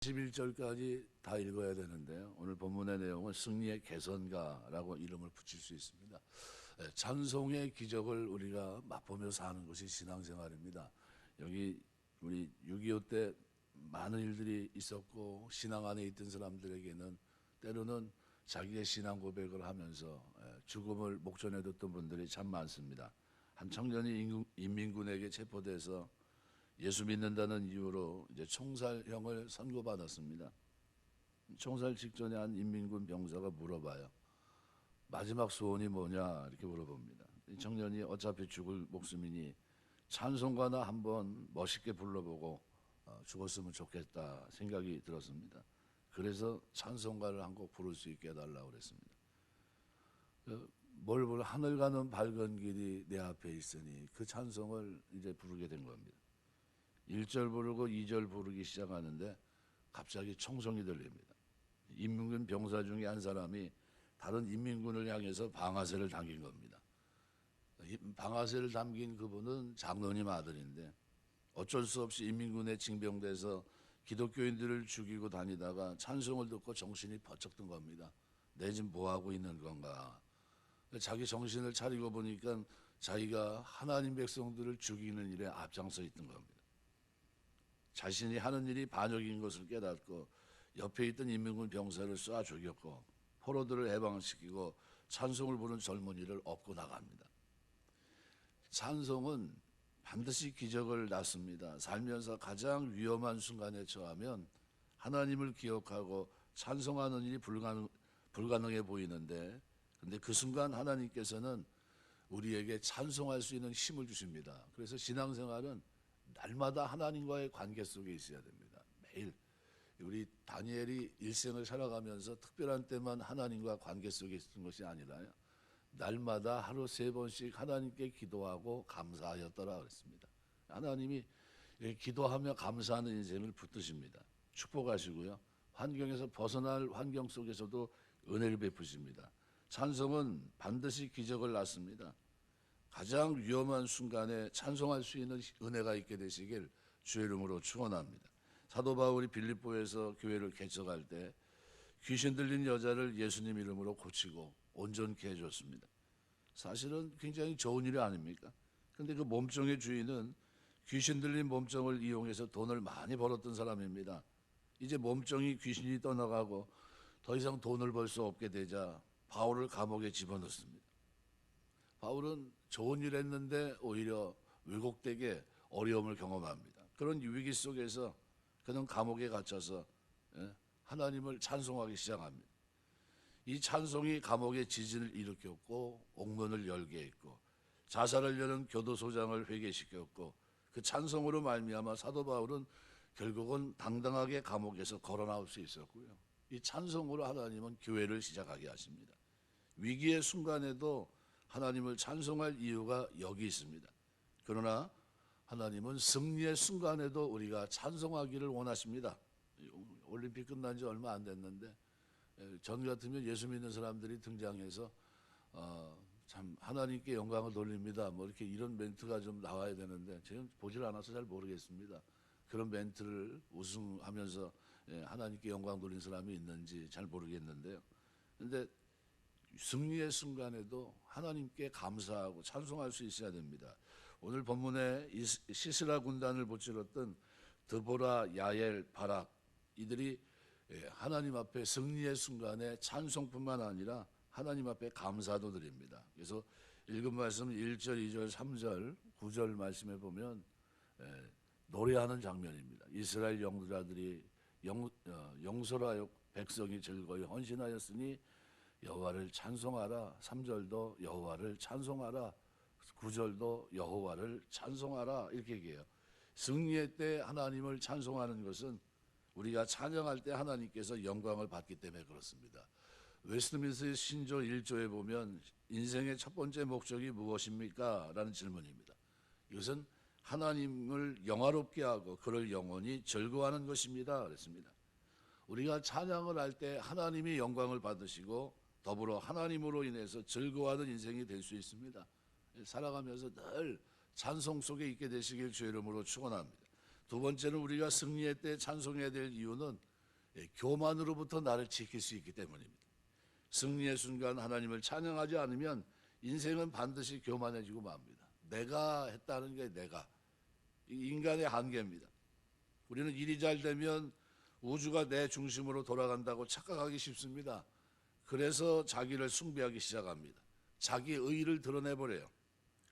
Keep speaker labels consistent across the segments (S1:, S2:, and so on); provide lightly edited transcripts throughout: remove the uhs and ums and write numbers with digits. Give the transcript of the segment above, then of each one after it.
S1: 11절까지 다 읽어야 되는데요. 오늘 본문의 내용은 승리의 개선가라고 이름을 붙일 수 있습니다. 찬송의 기적을 우리가 맛보며 사는 것이 신앙생활입니다. 여기 우리 6.25 때 많은 일들이 있었고 신앙 안에 있던 사람들에게는 때로는 자기의 신앙 고백을 하면서 죽음을 목전에 뒀던 분들이 참 많습니다. 한 청년이 인민군에게 체포돼서 예수 믿는다는 이유로 이제 총살형을 선고받았습니다. 총살 직전에 한 인민군 병사가 물어봐요. 마지막 소원이 뭐냐 이렇게 물어봅니다. 이 청년이 어차피 죽을 목숨이니 찬송가나 한번 멋있게 불러보고 죽었으면 좋겠다 생각이 들었습니다. 그래서 찬송가를 한 곡 부를 수 있게 해달라고 그랬습니다. 뭘 하늘 가는 밝은 길이 내 앞에 있으니 그 찬송을 이제 부르게 된 겁니다. 1절 부르고 2절 부르기 시작하는데 갑자기 총성이 들립니다. 인민군 병사 중에 한 사람이 다른 인민군을 향해서 방아쇠를 당긴 겁니다. 방아쇠를 당긴 그분은 장로님 아들인데 어쩔 수 없이 인민군에 징병돼서 기독교인들을 죽이고 다니다가 찬송을 듣고 정신이 번쩍 든 겁니다. 내 지금 뭐하고 있는 건가. 자기 정신을 차리고 보니까 자기가 하나님 백성들을 죽이는 일에 앞장서 있던 겁니다. 자신이 하는 일이 반역인 것을 깨닫고 옆에 있던 인민군 병사를 쏴 죽였고 포로들을 해방시키고 찬송을 부른 젊은이를 업고 나갑니다. 찬송은 반드시 기적을 낳습니다. 살면서 가장 위험한 순간에 처하면 하나님을 기억하고 찬송하는 일이 불가능해 보이는데 근데 그 순간 하나님께서는 우리에게 찬송할 수 있는 힘을 주십니다. 그래서 신앙생활은 날마다 하나님과의 관계 속에 있어야 됩니다. 매일 우리 다니엘이 일생을 살아가면서 특별한 때만 하나님과 관계 속에 있는 것이 아니라요. 날마다 하루 3번씩 하나님께 기도하고 감사하였더라 그랬습니다. 하나님이 기도하며 감사하는 인생을 붙드십니다. 축복하시고요. 환경에서 벗어날 환경 속에서도 은혜를 베푸십니다. 찬송은 반드시 기적을 낳습니다. 가장 위험한 순간에 찬송할 수 있는 은혜가 있게 되시길 주의 이름으로 축원합니다. 사도 바울이 빌립보에서 교회를 개척할 때 귀신 들린 여자를 예수님 이름으로 고치고 온전케 해줬습니다. 사실은 굉장히 좋은 일이 아닙니까? 그런데 그 몸종의 주인은 귀신 들린 몸종을 이용해서 돈을 많이 벌었던 사람입니다. 이제 몸종이 귀신이 떠나가고 더 이상 돈을 벌 수 없게 되자 바울을 감옥에 집어넣습니다. 바울은 좋은 일 했는데 오히려 왜곡되게 어려움을 경험합니다. 그런 위기 속에서 그는 감옥에 갇혀서 하나님을 찬송하기 시작합니다. 이 찬송이 감옥의 지진을 일으켰고 옥문을 열게 했고 자살을 여는 교도소장을 회개시켰고 그 찬송으로 말미암아 사도 바울은 결국은 당당하게 감옥에서 걸어 나올 수 있었고요. 이 찬송으로 하나님은 교회를 시작하게 하십니다. 위기의 순간에도 하나님을 찬송할 이유가 여기 있습니다. 그러나 하나님은 승리의 순간에도 우리가 찬송하기를 원하십니다. 올림픽 끝난 지 얼마 안 됐는데 전 같으면 예수 믿는 사람들이 등장해서 참 하나님께 영광을 돌립니다. 뭐 이렇게 이런 멘트가 좀 나와야 되는데 제가 보질 않아서 잘 모르겠습니다. 그런 멘트를 우승하면서 하나님께 영광 돌린 사람이 있는지 잘 모르겠는데요. 그런데 승리의 순간에도 하나님께 감사하고 찬송할 수 있어야 됩니다. 오늘 본문에 시스라 군단을 무찌렀던 드보라, 야엘, 바락 이들이 하나님 앞에 승리의 순간에 찬송뿐만 아니라 하나님 앞에 감사도 드립니다. 그래서 읽은 말씀 1절, 2절, 3절, 9절 말씀에 보면 노래하는 장면입니다. 이스라엘 영들아들이 영설하여 백성이 즐거이 헌신하였으니 여호와를 찬송하라. 3절도 여호와를 찬송하라. 9절도 여호와를 찬송하라. 이렇게 얘기해요. 승리의 때 하나님을 찬송하는 것은 우리가 찬양할 때 하나님께서 영광을 받기 때문에 그렇습니다. 웨스트민스터 신조 1조에 보면 인생의 첫 번째 목적이 무엇입니까? 라는 질문입니다. 이것은 하나님을 영화롭게 하고 그를 영원히 즐거워하는 것입니다. 그랬습니다. 우리가 찬양을 할 때 하나님이 영광을 받으시고 더불어 하나님으로 인해서 즐거워하는 인생이 될 수 있습니다. 살아가면서 늘 찬송 속에 있게 되시길 주의 이름으로 축원합니다. 두 번째는 우리가 승리의 때 찬송해야 될 이유는 교만으로부터 나를 지킬 수 있기 때문입니다. 승리의 순간 하나님을 찬양하지 않으면 인생은 반드시 교만해지고 맙니다. 내가 했다는 게 내가. 인간의 한계입니다. 우리는 일이 잘 되면 우주가 내 중심으로 돌아간다고 착각하기 쉽습니다. 그래서 자기를 숭배하기 시작합니다. 자기 의의를 드러내버려요.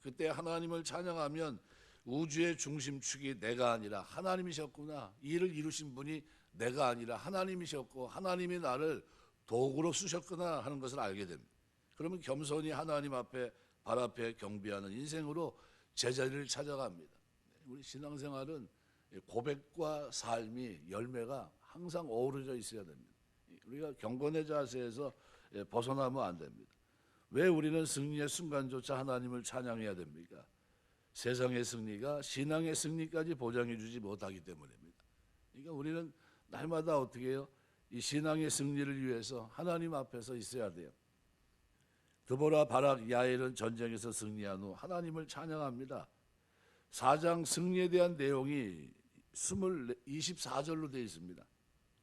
S1: 그때 하나님을 찬양하면 우주의 중심축이 내가 아니라 하나님이셨구나. 이 일을 이루신 분이 내가 아니라 하나님이셨고 하나님이 나를 도구로 쓰셨구나 하는 것을 알게 됩니다. 그러면 겸손히 하나님 앞에 발 앞에 경배하는 인생으로 제자리를 찾아갑니다. 우리 신앙생활은 고백과 삶이 열매가 항상 어우러져 있어야 됩니다. 우리가 경건의 자세에서 벗어나면 안 됩니다. 왜 우리는 승리의 순간조차 하나님을 찬양해야 됩니까? 세상의 승리가 신앙의 승리까지 보장해 주지 못하기 때문입니다. 그러니까 우리는 날마다 어떻게 해요? 이 신앙의 승리를 위해서 하나님 앞에서 있어야 돼요. 드보라, 바락, 야엘은 전쟁에서 승리한 후 하나님을 찬양합니다. 4장 승리에 대한 내용이 24절로 되어 있습니다.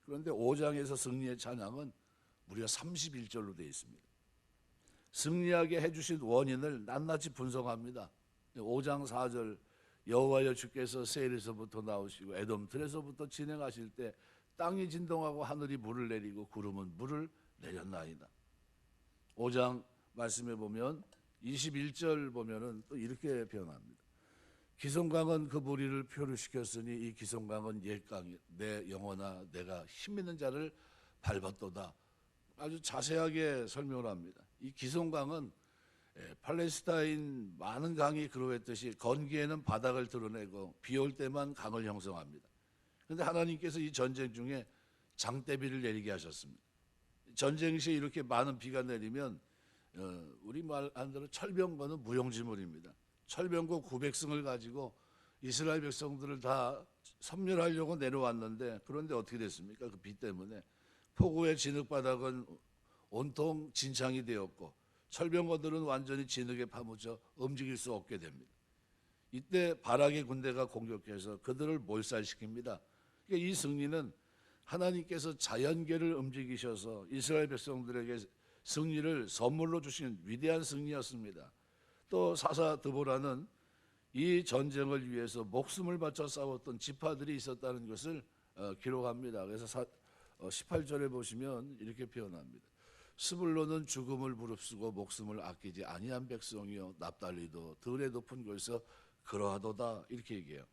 S1: 그런데 5장에서 승리의 찬양은 무려 31절로 되어 있습니다. 승리하게 해주신 원인을 낱낱이 분석합니다. 5장 4절 여호와여 주께서 세일에서부터 나오시고 에돔 들에서부터 진행하실 때 땅이 진동하고 하늘이 물을 내리고 구름은 물을 내렸나이다. 5장 말씀해 보면 21절 보면은 또 이렇게 표현합니다. 기송강은 그 무리를 표류시켰으니 이 기송강은 옛강이 내 영혼아 내가 힘있는 자를 밟았도다. 아주 자세하게 설명을 합니다. 이 기송강은 팔레스타인 많은 강이 그러했듯이 건기에는 바닥을 드러내고 비 올 때만 강을 형성합니다. 그런데 하나님께서 이 전쟁 중에 장대비를 내리게 하셨습니다. 전쟁 시에 이렇게 많은 비가 내리면 우리 말 안대로 철병거는 무용지물입니다. 철병거 900승을 가지고 이스라엘 백성들을 다 섬멸하려고 내려왔는데 그런데 어떻게 됐습니까? 그 비 때문에 포구의 진흙바닥은 온통 진창이 되었고 철병거들은 완전히 진흙에 파묻혀 움직일 수 없게 됩니다. 이때 바락의 군대가 공격해서 그들을 몰살시킵니다. 그러니까 이 승리는 하나님께서 자연계를 움직이셔서 이스라엘 백성들에게 승리를 선물로 주신 위대한 승리였습니다. 또 사사 드보라는 이 전쟁을 위해서 목숨을 바쳐 싸웠던 지파들이 있었다는 것을 기록합니다. 그래서 18절에 보시면 이렇게 표현합니다. 스불론은 죽음을 무릅쓰고 목숨을 아끼지 아니한 백성이요 납달리도 들의 높은 곳에서 그러하도다 이렇게 얘기해요.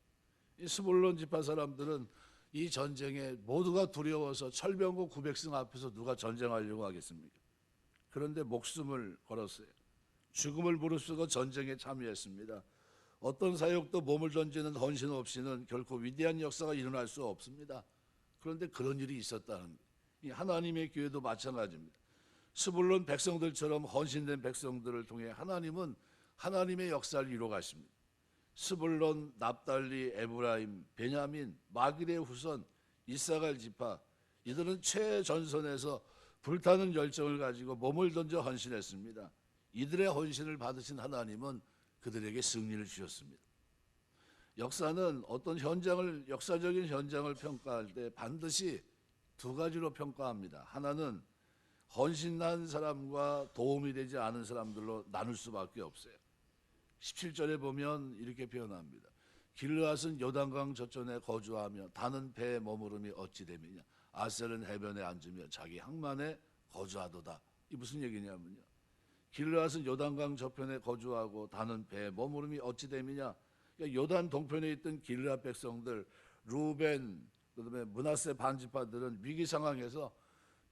S1: 이 스불론 지파 사람들은 이 전쟁에 모두가 두려워서 철병거 900승 앞에서 누가 전쟁하려고 하겠습니까? 그런데 목숨을 걸었어요. 죽음을 무릅쓰고 전쟁에 참여했습니다. 어떤 사역도 몸을 던지는 헌신 없이는 결코 위대한 역사가 일어날 수 없습니다. 그런데 그런 일이 있었다는 이 하나님의 교회도 마찬가지입니다. 스불론 백성들처럼 헌신된 백성들을 통해 하나님은 하나님의 역사를 이루어 가십니다. 스불론, 납달리, 에브라임, 베냐민, 마길의 후손, 이사갈 지파 이들은 최전선에서 불타는 열정을 가지고 몸을 던져 헌신했습니다. 이들의 헌신을 받으신 하나님은 그들에게 승리를 주셨습니다. 역사는 어떤 역사적인 현장을 평가할 때 반드시 두 가지로 평가합니다. 하나는 헌신한 사람과 도움이 되지 않은 사람들로 나눌 수밖에 없어요. 17절에 보면 이렇게 표현합니다. 길르앗은 요단강 저편에 거주하며 다는 배에 머무름이 어찌 됨이냐. 아셀은 해변에 앉으며 자기 항만에 거주하도다. 이 무슨 얘기냐면요. 길르앗은 요단강 저편에 거주하고 다는 배에 머무름이 어찌 됨이냐. 그러니까 요단 동편에 있던 길르앗 백성들, 루벤, 그다음에 므낫세 반지파들은 위기 상황에서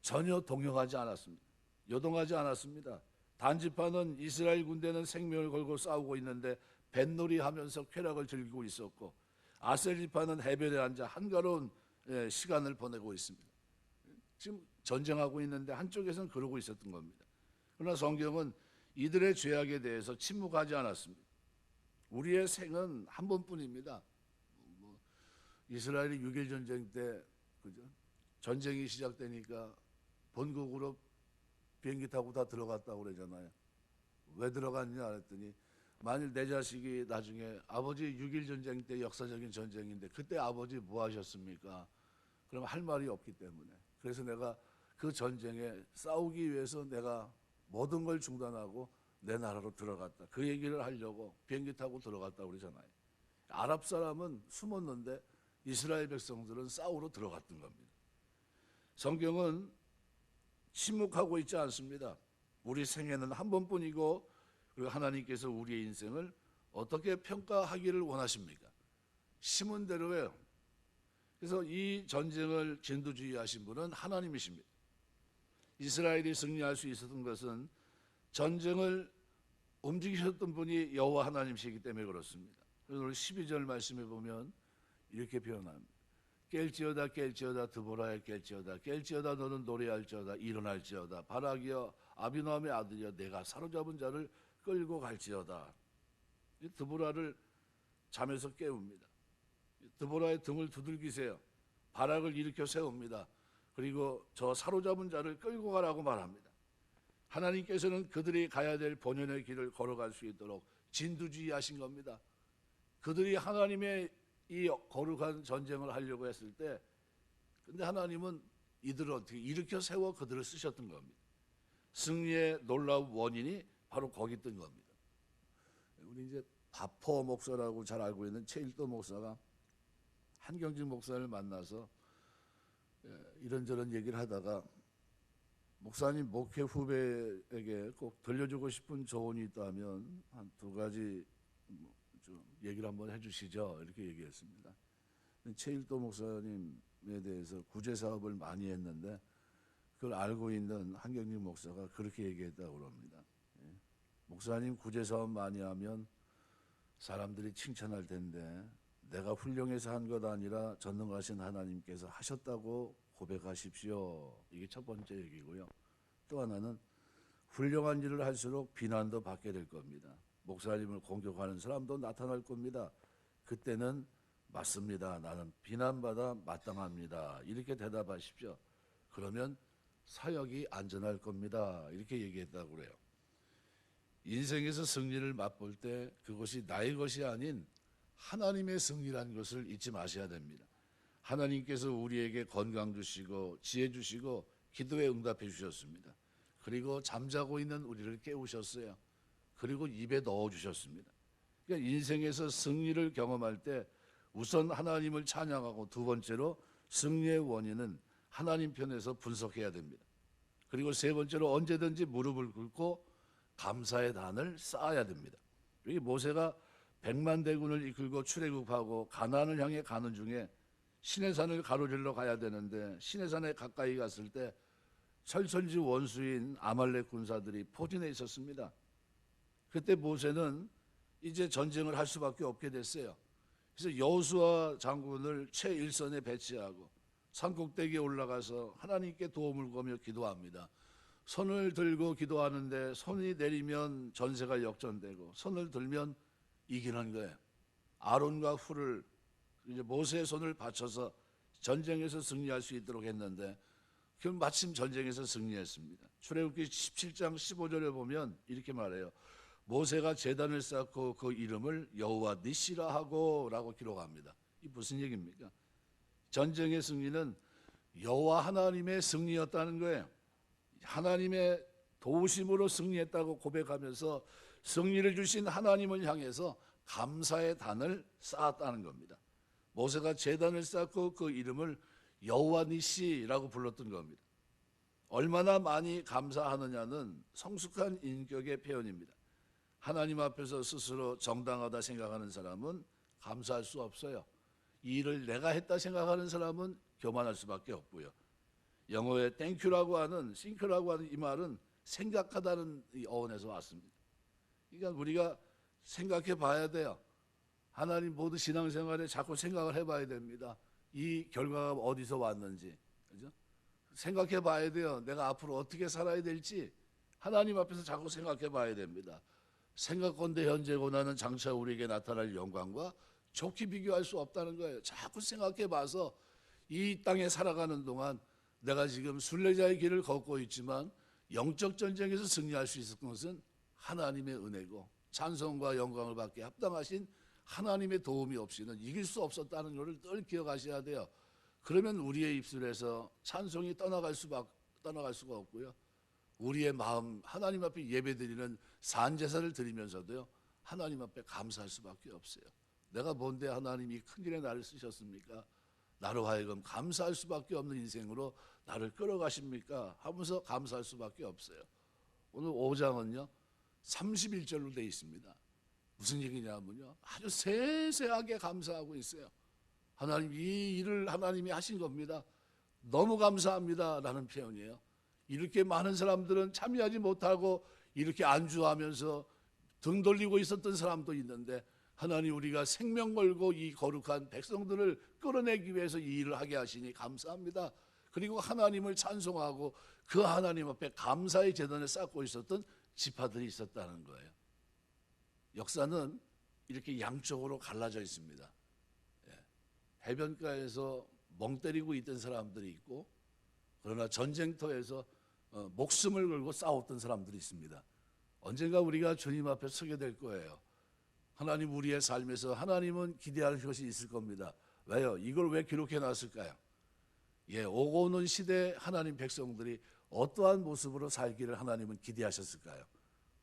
S1: 전혀 동요하지 않았습니다. 요동하지 않았습니다. 단지파는 이스라엘 군대는 생명을 걸고 싸우고 있는데 뱃놀이하면서 쾌락을 즐기고 있었고 아셀 지파는 해변에 앉아 한가로운 시간을 보내고 있습니다. 지금 전쟁하고 있는데 한쪽에서는 그러고 있었던 겁니다. 그러나 성경은 이들의 죄악에 대해서 침묵하지 않았습니다. 우리의 생은 한 번뿐입니다. 이스라엘이 6.1 전쟁 때 그죠? 전쟁이 시작되니까 본국으로 비행기 타고 다 들어갔다고 그러잖아요. 왜 들어갔냐 그랬더니 만일 내 자식이 나중에 아버지 6.1 전쟁 때 역사적인 전쟁인데 그때 아버지 뭐 하셨습니까? 그럼 할 말이 없기 때문에 그래서 내가 그 전쟁에 싸우기 위해서 내가 모든 걸 중단하고 내 나라로 들어갔다. 그 얘기를 하려고 비행기 타고 들어갔다고 그러잖아요. 아랍 사람은 숨었는데 이스라엘 백성들은 싸우러 들어갔던 겁니다. 성경은 침묵하고 있지 않습니다. 우리 생애는 한 번뿐이고, 그리고 하나님께서 우리의 인생을 어떻게 평가하기를 원하십니까? 심은 대로예요. 그래서 이 전쟁을 진두지휘하신 분은 하나님이십니다. 이스라엘이 승리할 수 있었던 것은 전쟁을 움직이셨던 분이 여호와 하나님이시기 때문에 그렇습니다. 그래서 오늘 12절 말씀에 보면 이렇게 표현합니다. 깰지어다 깰지어다 드보라야 깰지어다 너는 노래할지어다 일어날지어다 바라기여 아비노함의 아들이여 내가 사로잡은 자를 끌고 갈지어다. 드보라를 잠에서 깨웁니다. 드보라의 등을 두들기세요. 바락을 일으켜 세웁니다. 그리고 저 사로잡은 자를 끌고 가라고 말합니다. 하나님께서는 그들이 가야 될 본연의 길을 걸어갈 수 있도록 진두지휘하신 겁니다. 그들이 하나님의 이 거룩한 전쟁을 하려고 했을 때, 근데 하나님은 이들을 어떻게 일으켜 세워 그들을 쓰셨던 겁니다. 승리의 놀라운 원인이 바로 거기 있던 겁니다. 우리 이제 바포 목사라고 잘 알고 있는 최일도 목사가 한경직 목사를 만나서 이런저런 얘기를 하다가, 목사님 목회 후배에게 꼭 들려주고 싶은 조언이 있다면 한 두 가지 좀 얘기를 한번 해주시죠. 이렇게 얘기했습니다. 최일도 목사님에 대해서 구제 사업을 많이 했는데 그걸 알고 있는 한경직 목사가 그렇게 얘기했다고 그럽니다. 목사님 구제 사업 많이 하면 사람들이 칭찬할 텐데 내가 훌륭해서 한 것 아니라 전능하신 하나님께서 하셨다고 고백하십시오. 이게 첫 번째 얘기고요. 또 하나는 훌륭한 일을 할수록 비난도 받게 될 겁니다. 목사님을 공격하는 사람도 나타날 겁니다. 그때는 맞습니다. 나는 비난받아 마땅합니다. 이렇게 대답하십시오. 그러면 사역이 안전할 겁니다. 이렇게 얘기했다고 그래요. 인생에서 승리를 맛볼 때 그것이 나의 것이 아닌 하나님의 승리라는 것을 잊지 마셔야 됩니다. 하나님께서 우리에게 건강 주시고 지혜 주시고 기도에 응답해 주셨습니다. 그리고 잠자고 있는 우리를 깨우셨어요. 그리고 입에 넣어 주셨습니다. 그러니까 인생에서 승리를 경험할 때 우선 하나님을 찬양하고, 두 번째로 승리의 원인은 하나님 편에서 분석해야 됩니다. 그리고 세 번째로 언제든지 무릎을 꿇고 감사의 단을 쌓아야 됩니다. 여기 모세가 100만 대군을 이끌고 출애굽하고 가나안을 향해 가는 중에 시내산을 가로질러 가야 되는데, 시내산에 가까이 갔을 때 철천지 원수인 아말렉 군사들이 포진해 있었습니다. 그때 모세는 이제 전쟁을 할 수밖에 없게 됐어요. 그래서 여호수아 장군을 최일선에 배치하고 산꼭대기에 올라가서 하나님께 도움을 구하며 기도합니다. 손을 들고 기도하는데 손이 내리면 전세가 역전되고 손을 들면 이기는 거예요. 아론과 훌을, 이제 모세의 손을 받쳐서 전쟁에서 승리할 수 있도록 했는데 그럼 마침 전쟁에서 승리했습니다. 출애굽기 17장 15절에 보면 이렇게 말해요. 모세가 제단을 쌓고 그 이름을 여호와 니시라 하고 라고 기록합니다. 이 무슨 얘기입니까? 전쟁의 승리는 여호와 하나님의 승리였다는 거예요. 하나님의 도우심으로 승리했다고 고백하면서 승리를 주신 하나님을 향해서 감사의 단을 쌓았다는 겁니다. 모세가 제단을 쌓고 그 이름을 여호와 니시라고 불렀던 겁니다. 얼마나 많이 감사하느냐는 성숙한 인격의 표현입니다. 하나님 앞에서 스스로 정당하다 생각하는 사람은 감사할 수 없어요. 이 일을 내가 했다 생각하는 사람은 교만할 수밖에 없고요. 영어의 땡큐라고 하는, 싱크라고 하는 이 말은 생각하다는 이 어원에서 왔습니다. 그러니까 우리가 생각해 봐야 돼요. 하나님 모두 신앙생활에 자꾸 생각을 해봐야 됩니다. 이 결과가 어디서 왔는지, 그죠? 생각해 봐야 돼요. 내가 앞으로 어떻게 살아야 될지 하나님 앞에서 자꾸 생각해 봐야 됩니다. 생각건대 현재 고난은 장차 우리에게 나타날 영광과 좋게 비교할 수 없다는 거예요. 자꾸 생각해 봐서 이 땅에 살아가는 동안 내가 지금 순례자의 길을 걷고 있지만 영적 전쟁에서 승리할 수 있을 것은 하나님의 은혜고, 찬송과 영광을 받게 합당하신 하나님의 도움이 없이는 이길 수 없었다는 것을 늘 기억하셔야 돼요. 그러면 우리의 입술에서 찬송이 떠나갈 수가 없고요. 우리의 마음 하나님 앞에 예배드리는 산제사를 드리면서도요, 하나님 앞에 감사할 수밖에 없어요. 내가 뭔데 하나님이 큰 일에 나를 쓰셨습니까? 나로 하여금 감사할 수밖에 없는 인생으로 나를 끌어가십니까? 하면서 감사할 수밖에 없어요. 오늘 5장은요 31절로 되어 있습니다. 무슨 얘기냐면요, 아주 세세하게 감사하고 있어요. 하나님, 이 일을 하나님이 하신 겁니다. 너무 감사합니다 라는 표현이에요. 이렇게 많은 사람들은 참여하지 못하고 이렇게 안주하면서 등 돌리고 있었던 사람도 있는데, 하나님, 우리가 생명 걸고 이 거룩한 백성들을 끌어내기 위해서 이 일을 하게 하시니 감사합니다. 그리고 하나님을 찬송하고 그 하나님 앞에 감사의 제단을 쌓고 있었던 지파들이 있었다는 거예요. 역사는 이렇게 양쪽으로 갈라져 있습니다. 해변가에서 멍 때리고 있던 사람들이 있고, 그러나 전쟁터에서 목숨을 걸고 싸웠던 사람들이 있습니다. 언젠가 우리가 주님 앞에 서게 될 거예요. 하나님, 우리의 삶에서 하나님은 기대할 것이 있을 겁니다. 왜요? 이걸 왜 기록해 놨을까요? 오고 오는 시대에 하나님 백성들이 어떠한 모습으로 살기를 하나님은 기대하셨을까요?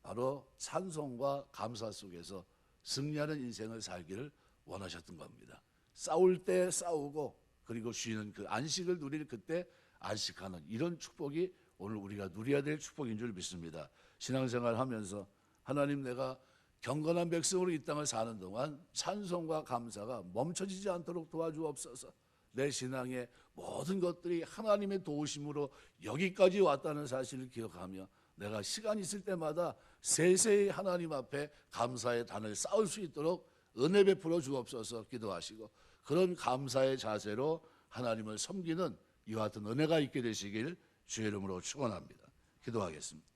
S1: 바로 찬송과 감사 속에서 승리하는 인생을 살기를 원하셨던 겁니다. 싸울 때 싸우고, 그리고 쉬는 그 안식을 누릴 그때 안식하는 이런 축복이 오늘 우리가 누려야 될 축복인 줄 믿습니다. 신앙생활 하면서 하나님, 내가 경건한 백성으로 이 땅을 사는 동안 찬송과 감사가 멈춰지지 않도록 도와주옵소서. 내 신앙의 모든 것들이 하나님의 도우심으로 여기까지 왔다는 사실을 기억하며 내가 시간 있을 때마다 세세히 하나님 앞에 감사의 단을 쌓을 수 있도록 은혜 베풀어 주옵소서 기도하시고, 그런 감사의 자세로 하나님을 섬기는 이와 같은 은혜가 있게 되시길 주의 이름으로 축원합니다. 기도하겠습니다.